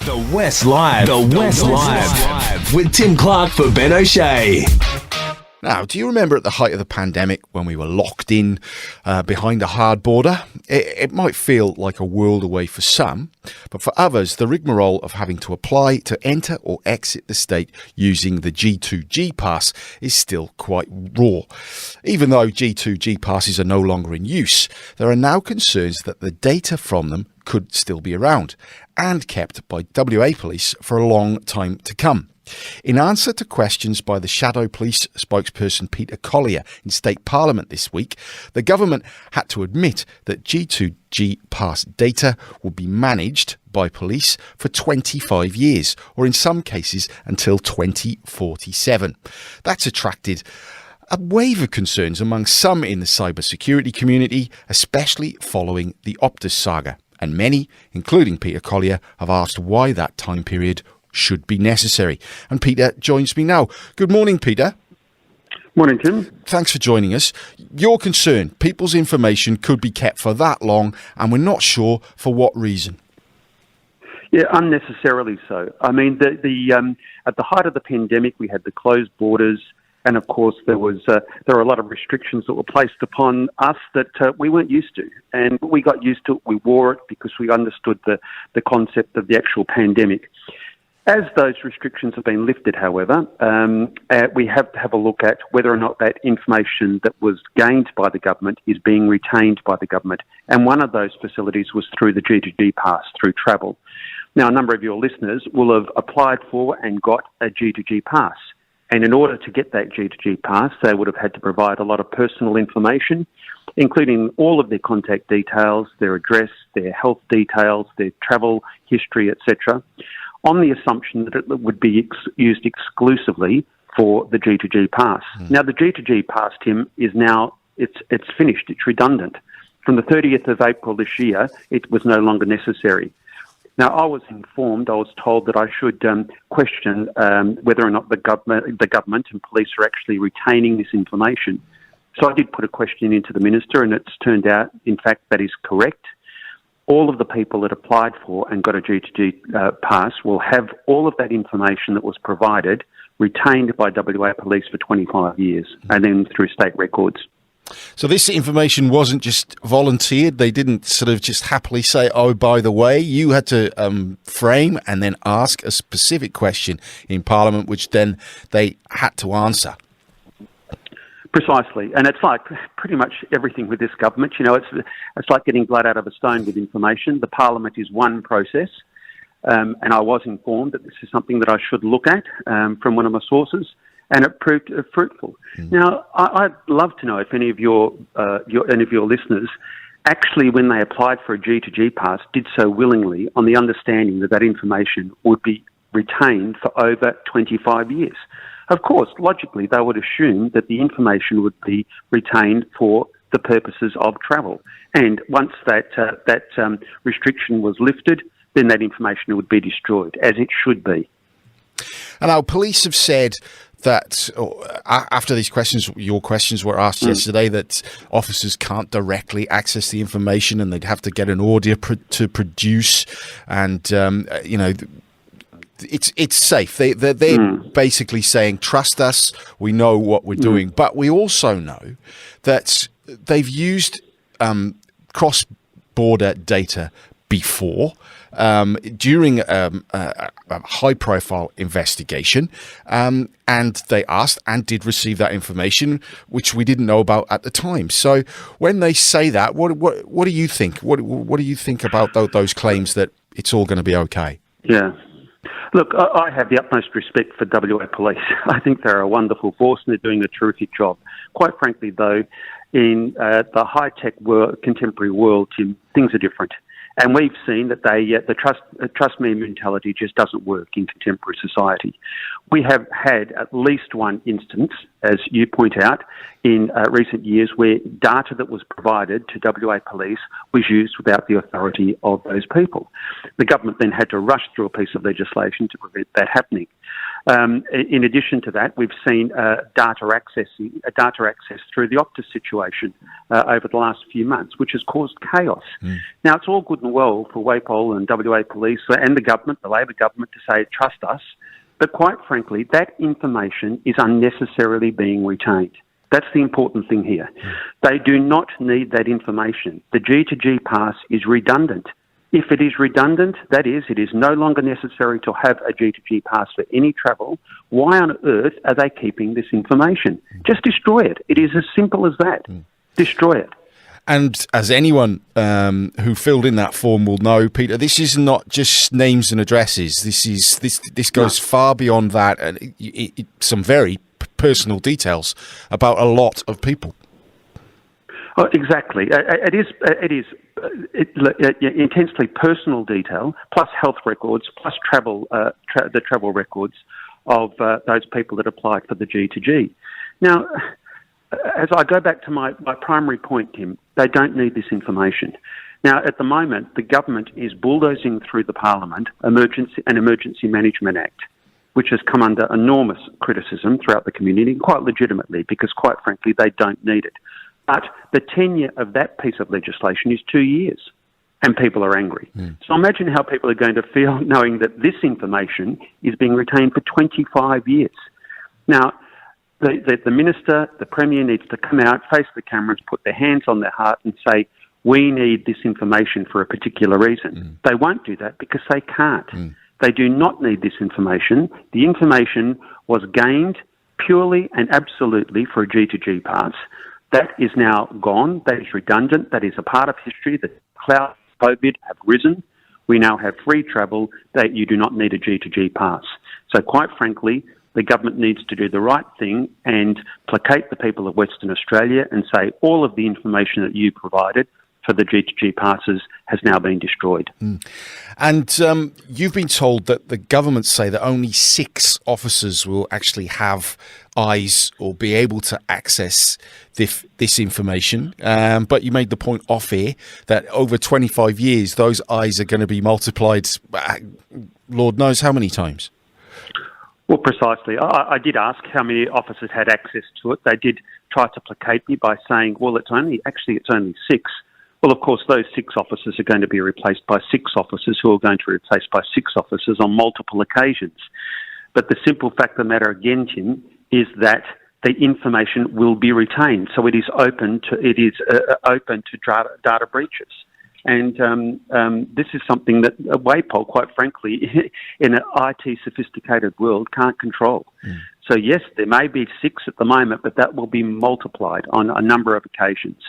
The West Live. The West Live. With Tim Clark for Ben O'Shea. Now, do you remember at the height of the pandemic when we were locked in behind a hard border? It might feel like a world away for some, but for others, the rigmarole of having to apply to enter or exit the state using the G2G pass is still quite raw. Even though G2G passes are no longer in use, there are now concerns that the data from them could still be around and kept by WA Police for a long time to come. In answer to questions by the Shadow Police spokesperson Peter Collier in State Parliament this week, the government had to admit that G2G pass data will be managed by police for 25 years, or in some cases until 2047. That's attracted a wave of concerns among some in the cybersecurity community, especially following the Optus saga. And many, including Peter Collier, have asked why that time period should be necessary. And Peter joins me now. Good morning, Peter. Morning, Tim. Thanks for joining us. Your concern, people's information could be kept for that long, and we're not sure for what reason. Yeah, unnecessarily so. I mean, at the height of the pandemic, we had the closed borders, and of course, there were a lot of restrictions that were placed upon us that we weren't used to, and we got used to it. We wore it because we understood the concept of the actual pandemic. As those restrictions have been lifted, however, we have to have a look at whether or not that information that was gained by the government is being retained by the government. And one of those facilities was through the G2G pass, through travel. Now, a number of your listeners will have applied for and got a G2G pass. And in order to get that G2G pass, they would have had to provide a lot of personal information, including all of their contact details, their address, their health details, their travel history, etc., on the assumption that it would be used exclusively for the G2G pass. Now, the G2G pass, Tim, is now, it's finished, it's redundant. From the 30th of April this year, it was no longer necessary. Now, I was told that I should question whether or not the government and police are actually retaining this information. So I did put a question into the Minister, and it's turned out, in fact, that is correct. All of the people that applied for and got a G2G pass will have all of that information that was provided retained by WA Police for 25 years, and then through state records. So this information wasn't just volunteered. They didn't sort of just happily say, oh, by the way, you had to frame and then ask a specific question in Parliament, which then they had to answer. Precisely. And it's like pretty much everything with this government. You know, it's like getting blood out of a stone with information. The Parliament is one process. And I was informed that this is something that I should look at from one of my sources. And it proved fruitful. Now, I'd love to know if any of your listeners actually, when they applied for a G2G pass, did so willingly on the understanding that that information would be retained for over 25 years. Of course, logically, they would assume that the information would be retained for the purposes of travel. And once that restriction was lifted, then that information would be destroyed, as it should be. And our police have said that after these questions, your questions were asked yesterday, that officers can't directly access the information and they'd have to get an order to produce, and it's safe. They're basically saying, trust us, we know what we're doing. But we also know that they've used cross-border data before, during a high-profile investigation, and they asked and did receive that information, which we didn't know about at the time. So when they say that, what do you think? What do you think about those claims that it's all going to be okay? Yeah. Look, I have the utmost respect for WA Police. I think they're a wonderful force and they're doing a terrific job. Quite frankly, though, in the high-tech contemporary world, Tim, things are different. And we've seen that the trust me mentality just doesn't work in contemporary society. We have had at least one instance, as you point out, in recent years where data that was provided to WA Police was used without the authority of those people. The government then had to rush through a piece of legislation to prevent that happening. In addition to that, we've seen data access through the Optus situation over the last few months, which has caused chaos. Now, it's all good and well for WAPOL and WA Police and the government, the Labor government, to say, trust us. But quite frankly, that information is unnecessarily being retained. That's the important thing here. They do not need that information. The G2G pass is redundant. If it is redundant, that is, it is no longer necessary to have a G2G pass for any travel, why on earth are they keeping this information? Just destroy it. It is as simple as that. Destroy it. And as anyone who filled in that form will know, Peter, this is not just names and addresses. This goes far beyond that, and some very personal details about a lot of people. Oh, exactly. It is intensely personal detail, plus health records, plus the travel records of those people that applied for the G2G. Now, as I go back to my primary point, Tim, they don't need this information. Now, at the moment, the government is bulldozing through the Parliament an Emergency Management Act, which has come under enormous criticism throughout the community, quite legitimately, because quite frankly, they don't need it. But the tenure of that piece of legislation is 2 years, and people are angry. So imagine how people are going to feel knowing that this information is being retained for 25 years. Now, the Minister, the Premier needs to come out, face the cameras, put their hands on their heart and say, we need this information for a particular reason. They won't do that because they can't. They do not need this information. The information was gained purely and absolutely for a G2G pass. That is now gone. That is redundant. That is a part of history. The clouds of COVID have risen. We now have free travel. That you do not need a G2G pass. So quite frankly, the government needs to do the right thing and placate the people of Western Australia and say all of the information that you provided for the G2G passes has now been destroyed. And you've been told that the government say that only 6 officers will actually have eyes or be able to access this information. But you made the point off here that over 25 years, those eyes are going to be multiplied, Lord knows how many times. Well, precisely. I did ask how many officers had access to it. They did try to placate me by saying, well, it's only 6. Well, of course, those 6 officers are going to be replaced by 6 officers who are going to be replaced by 6 officers on multiple occasions. But the simple fact of the matter, again, Tim, is that the information will be retained. So it is open to data breaches. And this is something that WAPOL, quite frankly, in an IT sophisticated world, can't control. So yes, there may be 6 at the moment, but that will be multiplied on a number of occasions.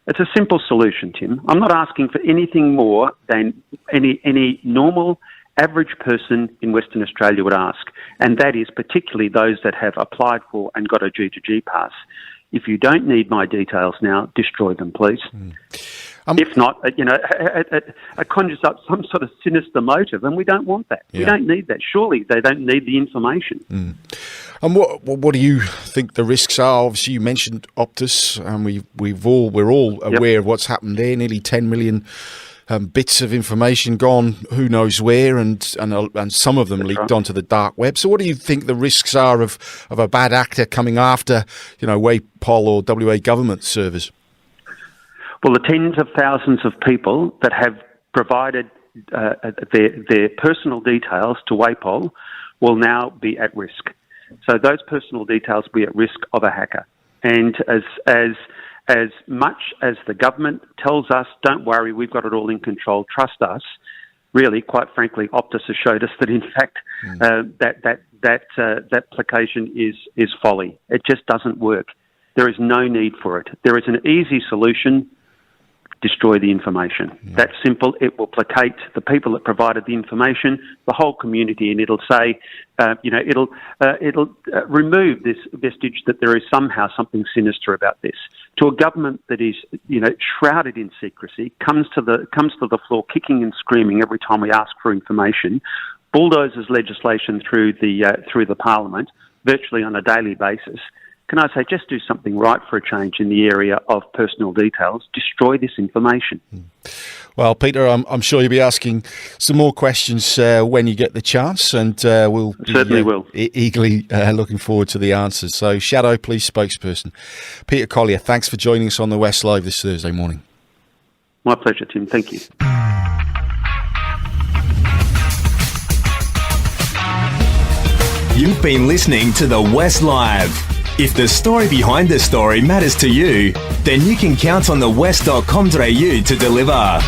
It's a simple solution, Tim. I'm not asking for anything more than any normal, average person in Western Australia would ask, and that is particularly those that have applied for and got a G2G pass. If you don't need my details now, destroy them, please. If not, it conjures up some sort of sinister motive, and we don't want that. Yeah. We don't need that. Surely they don't need the information. And what do you think the risks are? Obviously, you mentioned Optus, and we're all aware of what's happened there. Nearly 10 million bits of information gone, who knows where, and some of them leaked onto the dark web. So, what do you think the risks are of a bad actor coming after, WAPOL or WA government servers? Well, the tens of thousands of people that have provided their personal details to WAPOL will now be at risk. So those personal details will be at risk of a hacker. And as much as the government tells us, don't worry, we've got it all in control, trust us, really, quite frankly, Optus has showed us that, in fact, that placation is folly. It just doesn't work. There is no need for it. There is an easy solution. Destroy the information. That's simple. It will placate the people that provided the information, the whole community, and it'll say, it'll remove this vestige that there is somehow something sinister about this. To a government that is, shrouded in secrecy, comes to the floor kicking and screaming every time we ask for information, bulldozes legislation through the Parliament virtually on a daily basis. Can I say, just do something right for a change in the area of personal details? Destroy this information. Well, Peter, I'm sure you'll be asking some more questions when you get the chance, and we'll certainly will. Eagerly looking forward to the answers. So, Shadow Police spokesperson Peter Collier, thanks for joining us on the West Live this Thursday morning. My pleasure, Tim. Thank you. You've been listening to the West Live. If the story behind the story matters to you, then you can count on the west.com.au to deliver.